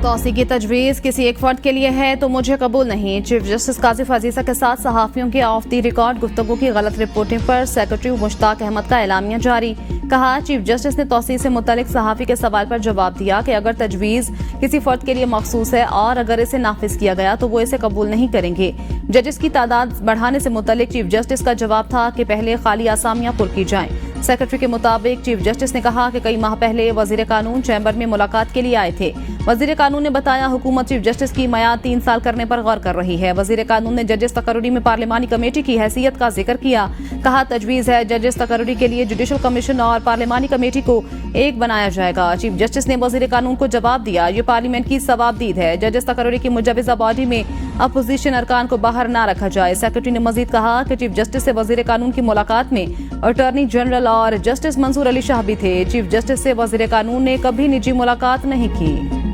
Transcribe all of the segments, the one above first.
तौसी की तजवीज़ किसी एक फर्द के लिए है तो मुझे कबूल नहीं। चीफ जस्टिस कासिफ अजीजा के साथ सहाफ़ियों की ऑफ द रिकॉर्ड गुफ्तगू की गलत रिपोर्टिंग पर सेक्रेटरी मुश्ताक अहमद का एलामिया जारी। कहा, चीफ जस्टिस ने तौसी से मुतल्लिक सहाफ़ी के सवाल पर जवाब दिया कि अगर तजवीज़ किसी फर्द के लिए मखसूस है और अगर इसे नाफिज किया गया तो वो इसे कबूल नहीं करेंगे। जजेस की तादाद बढ़ाने से मुतल्लिक चीफ जस्टिस का जवाब था कि पहले खाली आसामियां पुर की जाएं। सेक्रेटरी के मुताबिक चीफ जस्टिस ने कहा कि कई माह पहले वजीर कानून चैम्बर में मुलाकात के लिए आए थे। वजीर कानून ने बताया, हुकूमत चीफ जस्टिस की मयाद 3 साल करने पर गौर कर रही है। वजीर कानून ने जजेस तकर्रुरी में पार्लिमानी कमेटी की हैसियत का जिक्र किया। कहा, तजवीज़ है जजेस तकर्रुरी के लिए जुडिशल कमीशन और पार्लिमानी कमेटी को एक बनाया जाएगा। चीफ जस्टिस ने वजीर कानून को जवाब दिया, ये पार्लियामेंट की सवाबदीद है। जजेस तकर्रुरी की मुजवज़ा बॉडी में अपोजिशन अरकान को बाहर न रखा जाए। सेक्रेटरी ने मजीद कहा कि चीफ जस्टिस से वजीर कानून की मुलाकात में अटॉर्नी जनरल और जस्टिस मंसूर अली शाह भी थे। चीफ जस्टिस से वजीर कानून ने कभी निजी मुलाकात नहीं की।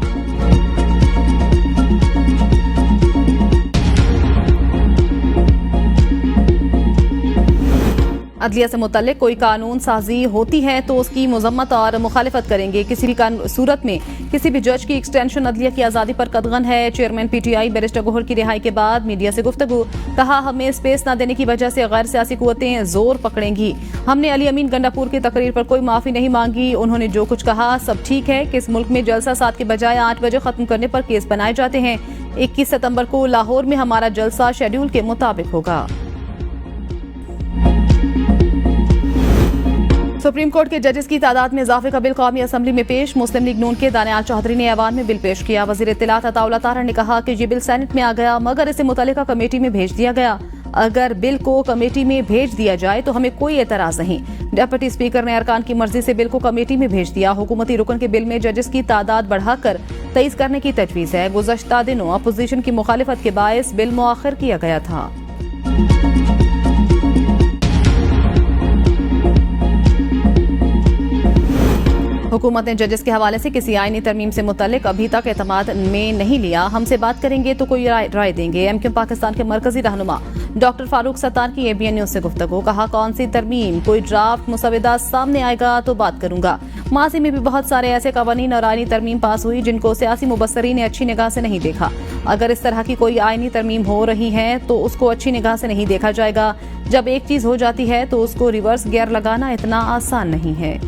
अदलिया से मुतल्लिक कोई कानून साजी होती है तो उसकी मजम्मत और मुखालिफत करेंगे। किसी भी सूरत में किसी भी जज की एक्सटेंशन अदलिया की आज़ादी पर कदगन है। चेयरमैन PTI बैरिस्टर गोहर की रिहाई के बाद मीडिया से गुफ्तगू। कहा, हमें स्पेस न देने की वजह से गैर सियासी कुव्वतें जोर पकड़ेंगी। हमने अली अमीन गंडापुर की तकरीर पर कोई माफी नहीं मांगी। उन्होंने जो कुछ कहा सब ठीक है कि इस मुल्क में जलसा 7 के बजाय 8 बजे खत्म करने पर केस बनाए जाते हैं। 21 सितंबर को लाहौर में हमारा जलसा शेड्यूल के मुताबिक होगा। सुप्रीम कोर्ट के जजेस की तादाद में इजाफे का बिल कौमी असम्बली में पेश। मुस्लिम लीग नून के दानियाल चौधरी ने ऐवान में बिल पेश किया। वजीर इत्तलात अताउल्लाह तारा ने कहा कि ये बिल सेनेट में आ गया मगर इसे मुतल्लिका कमेटी में भेज दिया गया। अगर बिल को कमेटी में भेज दिया जाए तो हमें कोई एतराज नहीं। डिप्टी स्पीकर ने अरकान की मर्जी से बिल को कमेटी में भेज दिया। हुकूमती रुकन के बिल में जजेस की तादाद बढ़ाकर 23 करने की तजवीज़ है। गुज़श्ता दिनों अपोजिशन की मुखालिफत के बायस बिल मुअख्खर किया गया था। हुकूमत ने जजेस के हवाले से किसी आईनी तरमीम से मुतल्लिक अभी तक एतमाद में नहीं लिया। हमसे बात करेंगे तो कोई राय देंगे। MQ पाकिस्तान के मरकजी रहनुमा डॉक्टर फारूक सत्तार की ABN न्यूज़ से गुफ्तगू। कहा, कौन सी तरमीम कोई ड्राफ्ट मुसविदा सामने आएगा तो बात करूंगा। माजी में भी बहुत सारे ऐसे कवानीन और आईनी तरमीम पास हुई जिनको सियासी मुबस्सरीन ने अच्छी निगाह से नहीं देखा। अगर इस तरह की कोई आईनी तरमीम हो रही है तो उसको अच्छी निगाह से नहीं देखा जाएगा। जब एक चीज हो जाती है तो उसको रिवर्स गियर लगाना इतना आसान नहीं है।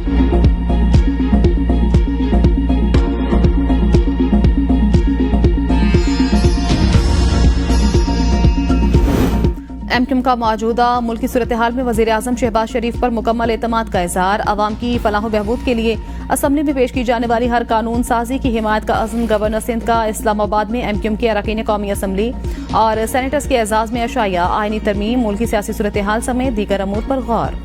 MQ का मौजूदा मुल्की सूरत हाल में वज़ीर आज़म शहबाज शरीफ पर मुकम्मल एतमाद का इज़हार। अवाम की फलाह बहबूद के लिए असम्बली में पेश की जाने वाली हर कानून साजी की हिमायत का अज़्म गवर्नर सिंध का इस्लामाबाद में MQ के अरकान कौमी असम्बली और सेनेटर्स के एजाज़ में अशाया। आईनी तरमीम, मुल्की सियासी सूरत हाल समेत दीगर अमूर पर गौर।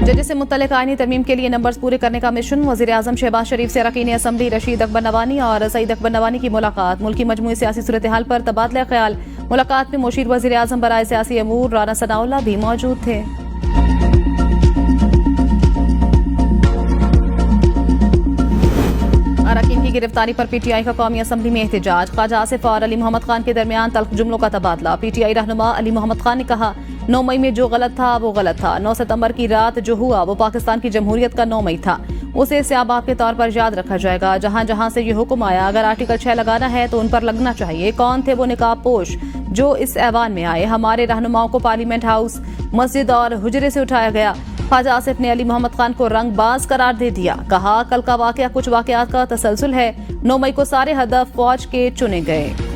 जजेस से मुतल्लिक आईनी तरमीम के लिए नंबर्स पूरे करने का मिशन। वज़ीर आज़म शहबाज शरीफ से अरकान असम्बली रशीद अकबर नवानी और सईद अकबर नवानी की मुलाकात। मुल्की मजमूई सियासी सूरत हाल पर तबादला ख्याल। मुलाकात में मुशीर वज़ीर आज़म बराए सियासी अमूर राना सनाउल्लाह भी मौजूद थे। अरकान की गिरफ्तारी पर PTI का कौमी असम्बली में एहतजाज। ख्वाजा आसिफ और अली मोहम्मद खान के दरमियान तल्ख जुमलों का तबादला। PTI रहनुमा अली मोहम्मद खान ने कहा, 9 मई में जो गलत था वो गलत था। 9 सितंबर की रात जो हुआ वो पाकिस्तान की जमहूरियत का 9 मई था। उसे स्याबाब के तौर पर याद रखा जाएगा। जहां जहां से ये हुक्म आया, अगर आर्टिकल 6 लगाना है तो उन पर लगना चाहिए। कौन थे वो निकाब पोश जो इस ऐवान में आए? हमारे रहनुमाओं को पार्लियामेंट हाउस, मस्जिद और हुजरे से उठाया गया। ख्वाजा आसिफ ने अली मोहम्मद खान को रंगबाज करार दे दिया। कहा, कल का वाकया कुछ वाकयात का तसलसल है। 9 मई को सारे हदफ फौज के चुने गए।